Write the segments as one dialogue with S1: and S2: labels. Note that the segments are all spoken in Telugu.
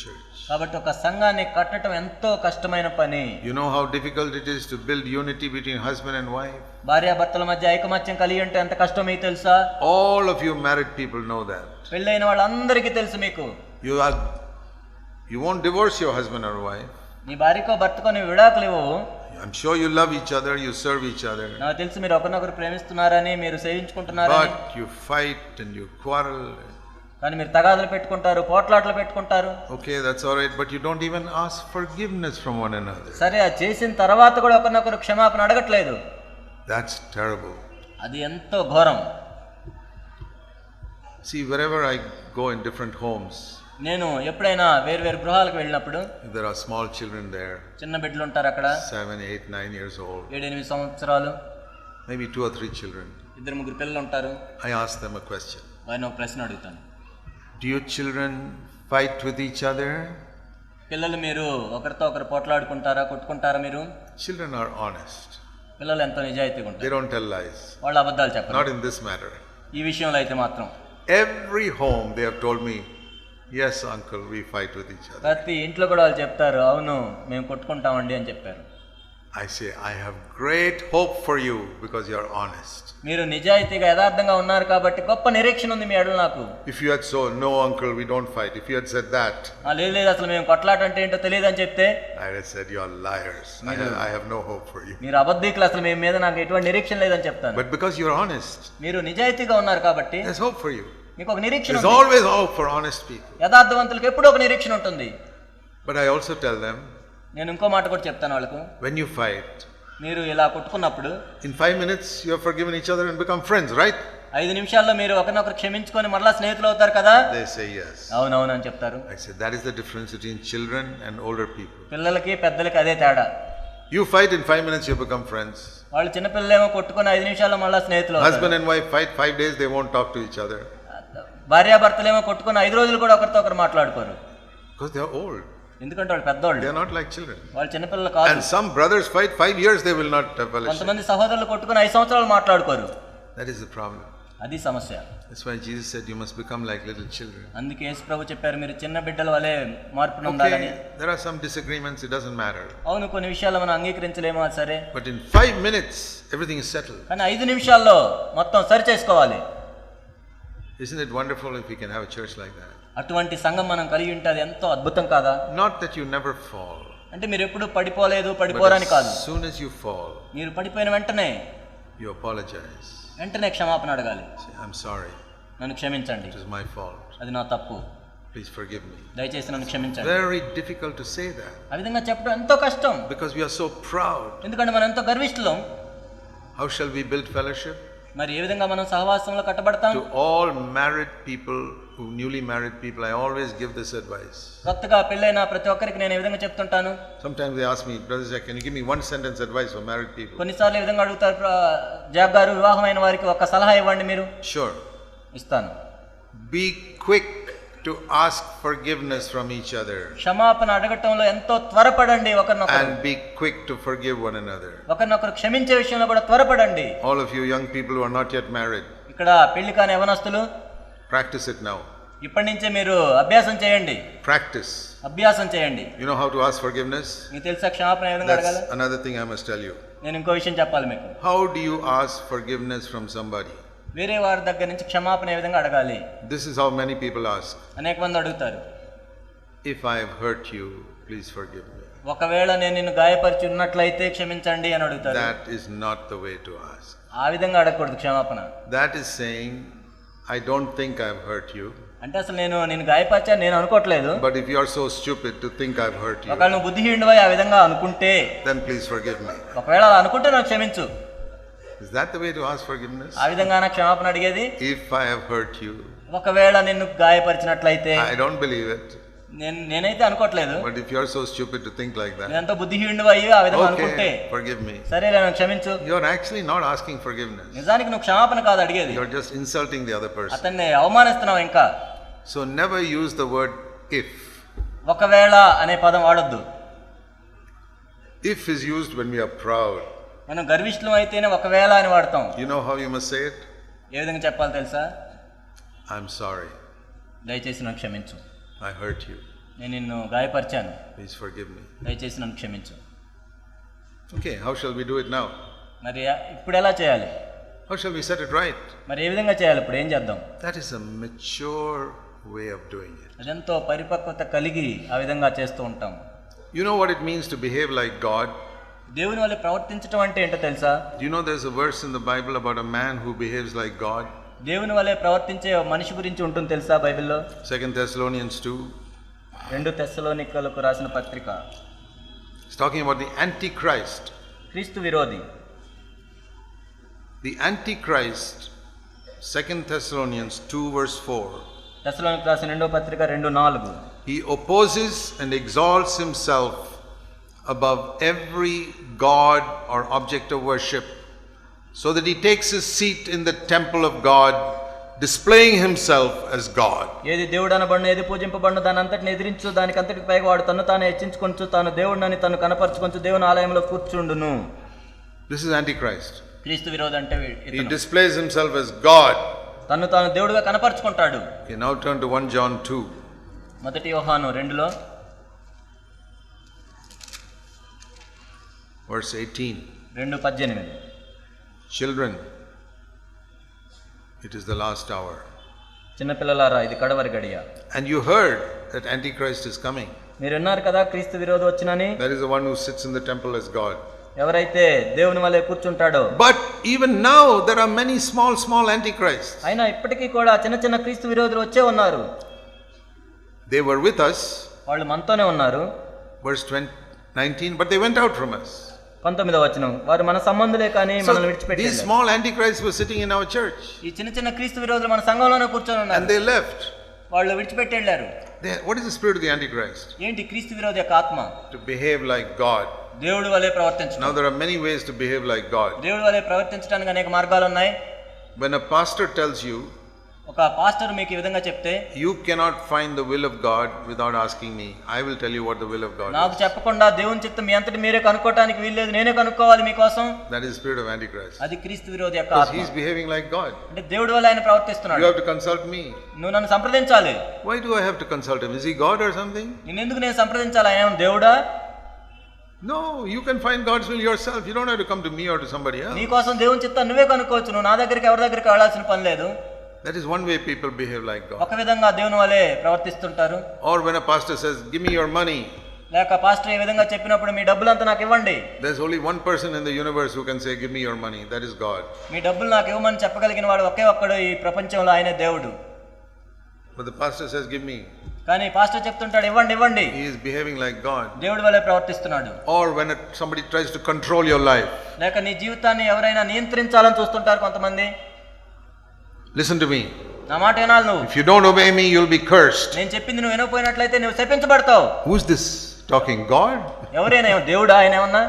S1: church.
S2: కాబట్టి ఒక సంఘాన్ని కట్టడం ఎంతో కష్టమైన పని.
S1: You know how difficult it is to build unity between husband and wife?
S2: భార్యాభర్తల మధ్య ఐకమత్యం కలిగి ఉంటే ఎంత కష్టం మీకు తెలుసా?
S1: All of you married people know that.
S2: పెళ్ళైన వాళ్ళందరికీ తెలుసు మీకు.
S1: You won't divorce your husband or wife.
S2: నీ భార్యకో భర్తకో నీ విడాకులు ఇవ్వవు.
S1: I'm sure you love each other, you serve each other.
S2: నాకు తెలుసు మీరు ఒకరినొకరు ప్రేమిస్తున్నారని, మీరు సేవించుకుంటున్నారని.
S1: But you fight and you quarrel.
S2: కానీ మీరు తగాదులు పెట్టుకుంటారు, పోట్లాటలు పెట్టుకుంటారు.
S1: Okay, that's all right, but you don't even ask forgiveness from one another.
S2: సరే, అది చేసిన తర్వాత కూడా ఒకరినొకరు క్షమాపణ అడగట్లేదు.
S1: That's terrible.
S2: అది ఎంతో ఘోరం.
S1: See, wherever I go in different homes,
S2: నేను ఎప్పుడైనా వేరు గృహాలకు వెళ్ళినప్పుడు,
S1: there are small children there,
S2: చిన్న బిడ్డలు ఉంటారు అక్కడ,
S1: 7, 8, 9 years old,
S2: 7-8 సంవత్సరాలు,
S1: maybe 2 or 3 children.
S2: 2-3 పిల్లలు ఉంటారు.
S1: I ask them a question.
S2: వారిని ఒక ప్రశ్న అడుగుతాను.
S1: Do your children fight with each other?
S2: పిల్లలు మీరు ఒకరితో ఒకరు పోట్లాడుకుంటారా, కొట్టుకుంటారా? మీరు
S1: Children are honest.
S2: పిల్లలు ఎంతో నిజాయితీగా ఉంటారు.
S1: They don't tell lies.
S2: వాళ్ళు అబద్ధాలు చెప్పరు.
S1: Not in this matter.
S2: ఈ విషయంలో అయితే మాత్రం
S1: Every home they have told me, yes uncle, we fight with each other.
S2: ప్రతి ఇంట్లో కూడా వాళ్ళు చెప్తారు, అవును మేము కొట్టుకుంటామండి అని చెప్పారు.
S1: I say, I have great hope for you because you are honest.
S2: మీరు నిజాయితీగా యథార్థంగా ఉన్నారు కాబట్టి గొప్ప నిరీక్షణ ఉంది మీ ఎడల నాకు.
S1: If you had so, no uncle, we don't fight. If you had said that,
S2: లేదు అసలు మేము కొట్లాట అంటే ఏంటో తెలియదు అని చెప్తే,
S1: I would have said you are liars. I have no hope for you.
S2: మీరు అబద్ధికులు, అసలు మీ మీద నాకు ఎటువంటి నిరీక్షణ లేదని చెప్తాను.
S1: But because you are honest,
S2: మీరు నిజాయితీగా ఉన్నారు కాబట్టి
S1: there's hope for you.
S2: మీకు ఒక నిరీక్షణ
S1: There's
S2: ఉంది.
S1: always hope for honest people.
S2: యథార్థవంతులకు ఎప్పుడూ ఒక నిరీక్షణ ఉంటుంది.
S1: But I also tell them,
S2: నేను ఇంకో మాట కూడా చెప్తాను వాళ్ళకు.
S1: when you fight,
S2: మీరు ఇలా కొట్టుకున్నప్పుడు
S1: in 5 minutes you have forgiven each other and become friends, right?
S2: 5 నిమిషాల్లో మీరు ఒకరినొకరు క్షమించుకొని మళ్ళా స్నేహితులు అవుతారు కదా?
S1: They say yes.
S2: అవునవును అని చెప్తారు.
S1: I say that is the difference between children and older people.
S2: పిల్లలకి పెద్దలకి అదే తేడా.
S1: You fight, in 5 minutes you become friends.
S2: వాళ్ళు చిన్న పిల్లలేమో కొట్టుకొని 5 నిమిషాల్లో మళ్ళా స్నేహితులు అవుతారు.
S1: Husband and wife fight 5 days, they won't talk to each other.
S2: భార్యాభర్తలేమో కొట్టుకొని 5 రోజులు కూడా ఒకరితో ఒకరు మాట్లాడుకోరు.
S1: Because they are old.
S2: ఎందుకంటే వాళ్ళు పెద్దోళ్ళు.
S1: They are not like children.
S2: వాళ్ళు చిన్నపిల్లలు కాదు.
S1: And some brothers fight 5 years, they will not have fellowship.
S2: కొంతమంది సహోదరులు కొట్టుకొని 5 సంవత్సరాలు మాట్లాడుకోరు.
S1: That is the problem.
S2: అది సమస్య.
S1: That's why Jesus said you must become like little children.
S2: అందుకే యేసు ప్రభు చెప్పారు, మీరు చిన్న బిడ్డల వలె మార్పు పొందాలని.
S1: Okay, there are some disagreements, it doesn't matter.
S2: అవును, కొన్ని విషయాలు మనం అంగీకరించలేమో, అది సరే.
S1: But in 5 minutes everything is settled.
S2: కానీ 5 నిమిషాల్లో మొత్తం సరి చేసుకోవాలి.
S1: Isn't it wonderful if we can have a church like that?
S2: అటువంటి సంఘం మనం కలిగి ఉంటే అది ఎంతో అద్భుతం కాదా?
S1: Not that you never fall.
S2: అంటే మీరు ఎప్పుడు పడిపోలేదు, పడిపోరని కాదు.
S1: As soon as you fall,
S2: మీరు పడిపోయిన వెంటనే
S1: you apologize.
S2: వెంటనే క్షమాపణ అడగాలి.
S1: Say, I'm sorry.
S2: నన్ను క్షమించండి,
S1: It was my fault.
S2: అది నా తప్పు,
S1: Please forgive me.
S2: దయచేసి నన్ను క్షమించండి.
S1: Very difficult to say that.
S2: ఆ విధంగా చెప్పడం ఎంతో కష్టం.
S1: Because we are so proud.
S2: ఎందుకంటే మనం ఎంతో గర్విష్ఠులం.
S1: How shall we build fellowship?
S2: మరి ఏ విధంగా మనం సహవాసంలో కట్టబడతాం?
S1: To all married people, newly married people, I always give this advice.
S2: కొత్తగా పెళ్ళైన ప్రతి ఒక్కరికి నేను ఈ విధంగా చెప్తుంటాను.
S1: Sometimes they ask me, Brother Jack, can you give me one sentence advice for married people?
S2: కొన్నిసార్లు ఈ విధంగా అడుగుతారు, జాక్ గారు వివాహమైన వారికి ఒక సలహా ఇవ్వండి. మీరు
S1: Sure.
S2: ఇస్తాను.
S1: Be quick to ask forgiveness from each other.
S2: క్షమాపణ అడగటంలో ఎంతో త్వరపడండి ఒకరినొకరు.
S1: And be quick to forgive one another.
S2: ఒకరినొకరు క్షమించే విషయంలో కూడా త్వరపడండి.
S1: All of you young people who are not yet married,
S2: ఇక్కడ పెళ్లి కాని యవనస్తులు,
S1: practice it now.
S2: ఇప్పటి నుంచే మీరు అభ్యాసం చేయండి.
S1: Practice.
S2: అభ్యాసం చేయండి.
S1: You know how to ask forgiveness?
S2: మీకు తెలుసా క్షమాపణ ఏ విధంగా అడగాలి?
S1: That's another thing I must tell you.
S2: నేను ఇంకో విషయం చెప్పాలి మీకు.
S1: How do you ask forgiveness from somebody?
S2: వేరే వారి దగ్గర నుంచి క్షమాపణ ఏ విధంగా అడగాలి?
S1: This is how many people ask.
S2: అనేక మంది అడుగుతారు,
S1: If I have hurt you, please forgive me.
S2: ఒకవేళ నేను నిన్ను గాయపరిచి ఉన్నట్లయితే క్షమించండి అని అడుగుతారు.
S1: That is not the way to ask.
S2: ఆ విధంగా అడగకూడదు క్షమాపణ.
S1: That is saying, I don't think I have hurt you.
S2: అంటే అసలు నేను గాయపరిచాను నేను అనుకోవట్లేదు.
S1: But if you are so stupid to think I have hurt you,
S2: ఒకవేళ నువ్వు బుద్ధిహీనుడివై ఆ విధంగా అనుకుంటే,
S1: then please forgive me.
S2: ఒకవేళ అలా అనుకుంటే నాకు క్షమించు.
S1: Is that the way to ask forgiveness?
S2: ఆ విధంగా నాకు క్షమాపణ అడిగేది.
S1: If I have hurt you,
S2: ఒకవేళ నిన్ను గాయపరిచినట్లయితే,
S1: I don't believe it.
S2: నేనైతే అనుకోవట్లేదు.
S1: But if you are so stupid to think like that,
S2: నేనంత బుద్ధిహీనుడు అయ్యి ఆ విధంగా అనుకుంటే,
S1: okay, forgive me.
S2: సరే నన్ను క్షమించు.
S1: You are actually not asking forgiveness.
S2: నిజానికి నువ్వు క్షమాపణ కాదు అడిగేది.
S1: You are just insulting the other person.
S2: అతన్ని అవమానిస్తున్నావు ఇంకా.
S1: So never use the word if.
S2: ఒకవేళ అనే పదం వాడొద్దు.
S1: If is used when we are proud.
S2: మనం గర్విష్ఠులం అయితేనే ఒకవేళ అని వాడతాం.
S1: You know how you must say it?
S2: ఏ విధంగా చెప్పాలి తెలుసా?
S1: I'm sorry.
S2: దయచేసి నన్ను క్షమించు.
S1: I hurt you.
S2: నేను నిన్ను గాయపరిచాను,
S1: Please forgive me.
S2: దయచేసి నన్ను క్షమించు.
S1: Okay, how shall we do it now?
S2: మరి ఇప్పుడు ఎలా చేయాలి?
S1: How shall we set it right?
S2: మరి ఏ విధంగా చేయాలి? ఇప్పుడు ఏం చేద్దాం?
S1: That is a mature way of doing it.
S2: అదెంతో పరిపక్వత కలిగి ఆ విధంగా చేస్తూ ఉంటాం.
S1: You know what it means to behave like God?
S2: దేవుని వల్ల ప్రవర్తించడం అంటే ఏంటో తెలుసా?
S1: Do you know there's a verse in the Bible about a man who behaves like God?
S2: దేవుని వల్లే ప్రవర్తించే మనిషి గురించి ఉంటుంది తెలుసా బైబిల్లో?
S1: 2 Thessalonians 2.
S2: 2 తెస్సలోనికలకు రాసిన పత్రిక.
S1: It's talking about the Antichrist.
S2: క్రీస్తు విరోధి.
S1: The Antichrist, 2 Thessalonians 2 verse 4.
S2: తెస్సలోనికి రాసిన 2వ పత్రిక 2:4.
S1: He opposes and exalts himself above every god or object of worship, so that he takes his seat in the temple of God, displaying himself as God.
S2: ఏది దేవుడు అనబడిన, ఏది పూజింపబడిన దాని అంతటిని ఎదిరించు, దానికి అంతటికి పైగా వాడు తను తాను హెచ్చించుకొంచు, తాను దేవుడిని తను కనపరచుకొంచు, దేవుని ఆలయంలో కూర్చుండును.
S1: This is Antichrist.
S2: క్రీస్తు విరోధి అంటే
S1: He displays himself as God.
S2: తను తాను దేవుడిగా కనపరచుకుంటాడు.
S1: Okay, now turn to 1 John 2.
S2: 1 యోహాను 2లో
S1: verse 18.
S2: 2:18.
S1: Children, it is the last hour.
S2: చిన్నపిల్లలారా, ఇది కడవరి గడియ.
S1: And you heard that Antichrist is coming.
S2: మీరు విన్నారు కదా క్రీస్తు విరోధి వచ్చునని.
S1: That is the one who sits in the temple as God.
S2: ఎవరైతే దేవుని వలె కూర్చుంటాడో.
S1: But even now there are many small antichrists.
S2: అయినా ఇప్పటికీ కూడా చిన్న చిన్న క్రీస్తు విరోధులు వచ్చే ఉన్నారు.
S1: They were with us.
S2: వాళ్ళు మనతోనే ఉన్నారు.
S1: Verse 19, but they went out from us.
S2: 19వ వచనం, వారు మన సంబంధులే కానీ మనల్ని విడిచిపెట్టారు.
S1: These small antichrists were sitting in our church.
S2: ఈ చిన్న చిన్న క్రీస్తు విరోధులు మన సంఘంలోనే కూర్చొని ఉన్నారు.
S1: And they left.
S2: వాళ్ళు విడిచిపెట్టి వెళ్ళారు.
S1: What is the spirit of the Antichrist?
S2: ఏంటి క్రీస్తు విరోధి యొక్క ఆత్మ?
S1: To behave like God.
S2: దేవుడి వలె ప్రవర్తించడం.
S1: Now there are many ways to behave like God.
S2: దేవుడి వలె ప్రవర్తించడానికి అనేక మార్గాలు ఉన్నాయి.
S1: When a pastor tells you,
S2: ఒక పాస్టర్ మీకు ఈ విధంగా చెప్తే,
S1: you cannot find the will of God without asking me. I will tell you what the will of God is.
S2: నాకు చెప్పకుండా దేవుని చిత్తం మీ అంతటి మీరే కనుక్కోవడానికి వీల్లేదు, నేనే కనుక్కోవాలి మీకోసం.
S1: That is the spirit of Antichrist.
S2: అది క్రీస్తు విరోధి యొక్క ఆత్మ.
S1: He is behaving like God.
S2: అంటే దేవుడి వలె ఆయన ప్రవర్తిస్తున్నాడు.
S1: You have to consult me.
S2: నువ్వు నన్ను సంప్రదించాలి.
S1: Why do I have to consult him? Is he God or something?
S2: నిన్నెందుకు నేను సంప్రదించాలి? ఆయన దేవుడా?
S1: No, you can find God's will yourself. You don't have to come to me or to somebody else.
S2: నీ కోసం దేవుని చిత్తం నువ్వే కనుక్కోవచ్చు. నువ్వు నా దగ్గరికి ఎవరి దగ్గరికి వెళ్ళాల్సిన పని లేదు.
S1: That is one way people behave like God.
S2: ఒక విధంగా దేవుని వలె ప్రవర్తిస్తుంటారు.
S1: Or when a pastor says, give me your money.
S2: లేక పాస్టర్ ఈ విధంగా చెప్పినప్పుడు మీ డబ్బులంతా నాకు ఇవ్వండి.
S1: There's only one person in the universe who can say, give me your money. That is God.
S2: మీ డబ్బులు నాకు ఇవ్వమని చెప్పగలిగిన వాడు ఒకే ఒక్కడు ఈ ప్రపంచంలో, ఆయనే దేవుడు.
S1: But the pastor says, give me.
S2: కానీ పాస్టర్ చెప్తుంటాడు ఇవ్వండి ఇవ్వండి.
S1: He is behaving like God.
S2: దేవుడి వలె ప్రవర్తిస్తున్నాడు.
S1: Or when somebody tries to control your life.
S2: లేక నీ జీవితాన్ని ఎవరైనా నియంత్రించాలని చూస్తుంటారు కొంతమంది.
S1: Listen to me.
S2: నా మాట వినాలి నువ్వు.
S1: If you don't obey me, you'll be cursed.
S2: నేను చెప్పింది నువ్వు వినకపోయినట్లయితే నువ్వు శపించబడతావు.
S1: Who's this talking? God?
S2: ఎవరైనా దేవుడా? ఆయన ఏమన్నా?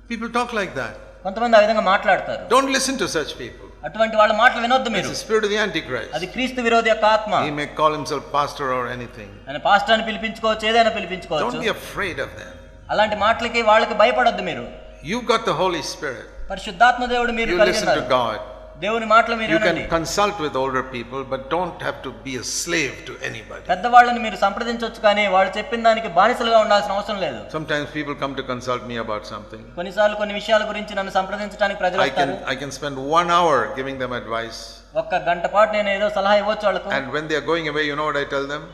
S1: People talk like that.
S2: కొంతమంది ఆ విధంగా మాట్లాడతారు.
S1: Don't listen to such people.
S2: అటువంటి వాళ్ళ మాటలు వినొద్దు మీరు.
S1: It's the spirit of the Antichrist.
S2: అది క్రీస్తు విరోధి యొక్క ఆత్మ.
S1: He may call himself pastor or anything.
S2: ఆయన పాస్టర్ అని పిలిపించుకోవచ్చు, ఏదైనా పిలిపించుకోవచ్చు.
S1: Don't be afraid of them.
S2: అలాంటి మాటలకి వాళ్ళకి భయపడొద్దు మీరు.
S1: You've got the Holy Spirit.
S2: పరిశుద్ధాత్మ దేవుడు మీరు
S1: You
S2: కలిగి
S1: listen
S2: ఉన్నారు.
S1: to God.
S2: దేవుని మాటలు మీరు
S1: You
S2: వినండి.
S1: can consult with older people, but don't have to be a slave to anybody.
S2: పెద్దవాళ్ళని మీరు సంప్రదించవచ్చు, కానీ వాళ్ళు చెప్పిన దానికి బానిసలుగా ఉండాల్సిన అవసరం లేదు.
S1: Sometimes people come to consult me about something.
S2: కొన్నిసార్లు కొన్ని విషయాల గురించి నన్ను సంప్రదించడానికి ప్రజలు వస్తారు.
S1: I can spend 1 hour giving them advice.
S2: ఒక్క గంట పాటు నేను ఏదో సలహా ఇవ్వచ్చు వాళ్ళకు.
S1: And when they are going away, you know what I tell them?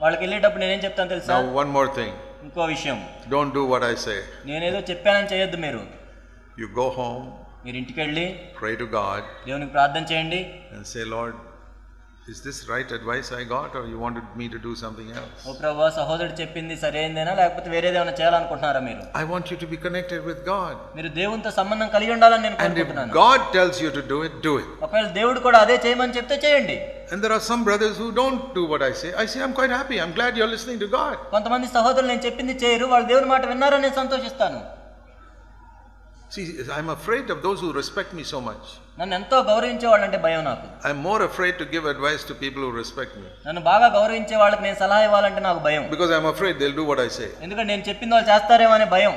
S2: వాళ్ళకి వెళ్ళేటప్పుడు నేనేం చెప్తాను తెలుసా?
S1: Now one more thing.
S2: ఇంకో విషయం.
S1: Don't do what I say.
S2: నేనేదో చెప్పానని చేయొద్దు మీరు.
S1: You go home.
S2: మీరు ఇంటికి వెళ్ళి
S1: pray to God.
S2: దేవునికి ప్రార్థన చేయండి.
S1: And say, Lord, is this right advice I got, or you wanted me to do something else?
S2: ఓ ప్రభువా, సహోదరుడు చెప్పింది సరైనదేనా లేకపోతే వేరేదేమైనా చేయాలనుకుంటున్నారా మీరు?
S1: I want you to be connected with God.
S2: మీరు దేవునితో సంబంధం కలిగి ఉండాలని నేను
S1: కోరుకుంటున్నాను.
S2: కోరుకుంటున్నాను.
S1: And if God tells you to do it, do it.
S2: ఒకవేళ దేవుడు కూడా అదే చేయమని చెప్తే చేయండి.
S1: And there are some brothers who don't do what I say. I say, I'm quite happy. I'm glad you're listening to God.
S2: కొంతమంది సహోదరులు నేను చెప్పింది చేయరు, వాళ్ళు దేవుని మాట విన్నారని నేను సంతోషిస్తాను.
S1: See, I'm afraid of those who respect me so much.
S2: నన్ను ఎంతో గౌరవించే వాళ్ళంటే భయం నాకు.
S1: I'm more afraid to give advice to people who respect me.
S2: నన్ను బాగా గౌరవించే వాళ్ళకి నేను సలహా ఇవ్వాలంటే నాకు భయం.
S1: Because I'm afraid they'll do what I say.
S2: ఎందుకంటే నేను చెప్పింది వాళ్ళు చేస్తారేమో అనే భయం.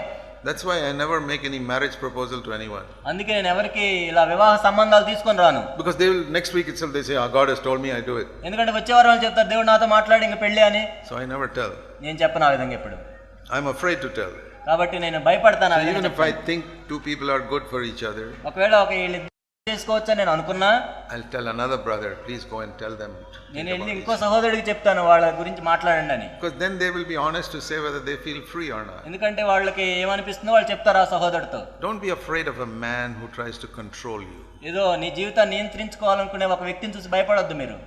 S1: That's why I never make any marriage proposal to anyone.
S2: అందుకే నేను ఎవరికి ఇలా వివాహ సంబంధాలు తీసుకొని రాను.
S1: Because they will next week itself they say, "Ah, God has told me, I do it."
S2: ఎందుకంటే వచ్చే వారం వాళ్ళు చెప్తారు దేవుడు నాతో మాట్లాడి ఇంక పెళ్లి అని.
S1: So I never tell.
S2: నేను చెప్పను ఆ విధంగా ఎప్పుడు.
S1: I'm afraid to tell.
S2: కాబట్టి నేను భయపడతాను ఆ
S1: So
S2: విధంగా.
S1: even if I think two people are good for each other,
S2: ఒకవేళ ఒక వీళ్ళు చేసుకోవచ్చు అని నేను అనుకున్నా,
S1: I'll tell another brother, please go and tell them.
S2: నేను వెళ్ళి ఇంకో సహోదరుడికి చెప్తాను వాళ్ళ గురించి మాట్లాడండి అని.
S1: Because then they will be honest to say whether they feel free or not.
S2: ఎందుకంటే వాళ్ళకి ఏమనిపిస్తుందో వాళ్ళు చెప్తారు ఆ సహోదరుడితో.
S1: Don't be afraid of a man who tries to control you.
S2: ఏదో నీ జీవితాన్ని నియంత్రించుకోవాలనుకునే ఒక వ్యక్తిని చూసి భయపడొద్దు మీరు.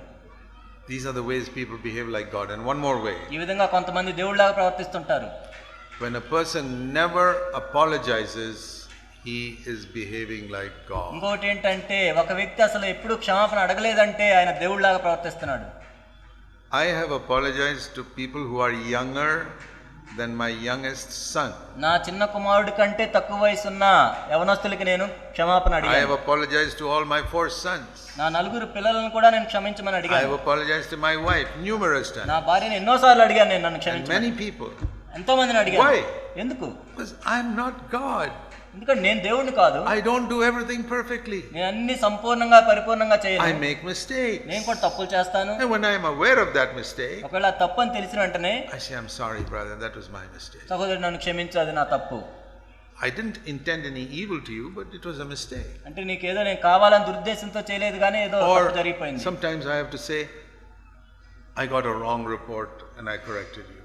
S1: These are the ways people behave like God. And one more way.
S2: ఈ విధంగా కొంతమంది దేవుడిలాగా ప్రవర్తిస్తుంటారు.
S1: When a person never apologizes, he is behaving like God.
S2: ఇంకోటి ఏంటంటే ఒక వ్యక్తి అసలు ఎప్పుడు క్షమాపణ అడగలేదంటే ఆయన దేవుడిలాగా ప్రవర్తిస్తున్నాడు.
S1: I have apologized to people who are younger than my youngest son.
S2: నా చిన్న కుమారుడి కంటే తక్కువ వయసున్న యవనస్తులకి నేను క్షమాపణ
S1: I
S2: అడిగాను.
S1: have apologized to all my 4 sons.
S2: నా 4 పిల్లలను కూడా నేను క్షమించమని
S1: I have
S2: అడిగాను.
S1: apologized to my wife numerous
S2: నా
S1: times.
S2: భార్యని ఎన్నోసార్లు అడిగాను నేను నన్ను
S1: And
S2: క్షమించమని.
S1: many people.
S2: ఎంతో మందిని అడిగాను.
S1: Why?
S2: ఎందుకు?
S1: Because I'm not God.
S2: ఎందుకంటే నేను దేవుడిని కాదు.
S1: I don't do everything perfectly.
S2: నేను అన్ని సంపూర్ణంగా పరిపూర్ణంగా
S1: I
S2: చేయను.
S1: make mistakes.
S2: నేను కూడా తప్పులు చేస్తాను.
S1: And when I am aware of that mistake,
S2: ఒకవేళ ఆ తప్పు అని తెలిసిన వెంటనే
S1: I say, I'm sorry, brother, that was my mistake.
S2: సహోదరుడు నన్ను క్షమించు, అది నా తప్పు.
S1: I didn't intend any evil to you, but it was a mistake.
S2: అంటే నీకేదో నేను కావాలని దురుద్దేశంతో చేయలేదు కానీ ఏదో
S1: Or
S2: తప్పు జరిగిపోయింది.
S1: sometimes I have to say, I got a wrong report and I corrected you.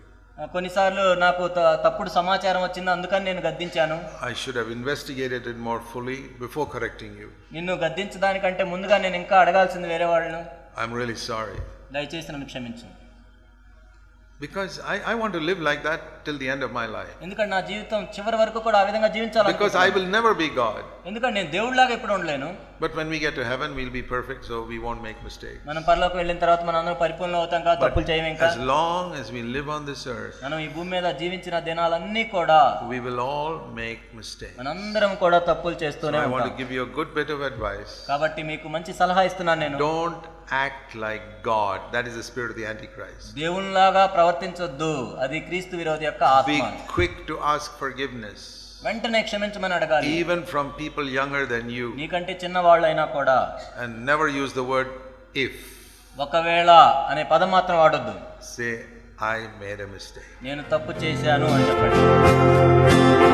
S2: కొన్నిసార్లు నాకు తప్పుడు సమాచారం వచ్చింది, అందుకని నేను గద్దించాను.
S1: I should have investigated it more fully before correcting you.
S2: నిన్ను గద్దించడానికంటే ముందుగా నేను ఇంకా అడగాల్సింది వేరే వాళ్ళను.
S1: I'm really sorry.
S2: దయచేసి నన్ను క్షమించు.
S1: Because I want to live like that till the end of my life.
S2: ఎందుకంటే నా జీవితం చివరి వరకు కూడా ఆ విధంగా జీవించాలి.
S1: Because I will never be God.
S2: ఎందుకంటే నేను దేవుడిలాగా ఎప్పుడు ఉండలేను.
S1: But when we get to heaven, we'll be perfect, so we won't make mistakes.
S2: మనం పరలోకి వెళ్ళిన తర్వాత మనం అందరం పరిపూర్ణ అవుతాం కదా, తప్పులు చేయము ఇంకా.
S1: As long as we live on this earth,
S2: మనం ఈ భూమి మీద జీవించిన దినాలన్నీ కూడా
S1: we will all make mistakes.
S2: మనందరం కూడా తప్పులు చేస్తూనే
S1: I want to
S2: ఉంటాం.
S1: give you a good bit of advice.
S2: కాబట్టి మీకు మంచి సలహా ఇస్తున్నాను నేను.
S1: Don't act like God. That is the spirit of the Antichrist.
S2: దేవునిలాగా ప్రవర్తించొద్దు, అది క్రీస్తు విరోధి యొక్క
S1: Be
S2: ఆత్మ.
S1: quick to ask forgiveness,
S2: వెంటనే క్షమించమని అడగాలి,
S1: even from people younger than you.
S2: నీకంటే చిన్నవాళ్ళైనా కూడా.
S1: And never use the word if.
S2: ఒకవేళ అనే పదం మాత్రం వాడొద్దు.
S1: Say, I made a mistake.
S2: నేను తప్పు చేశాను అని చెప్పండి.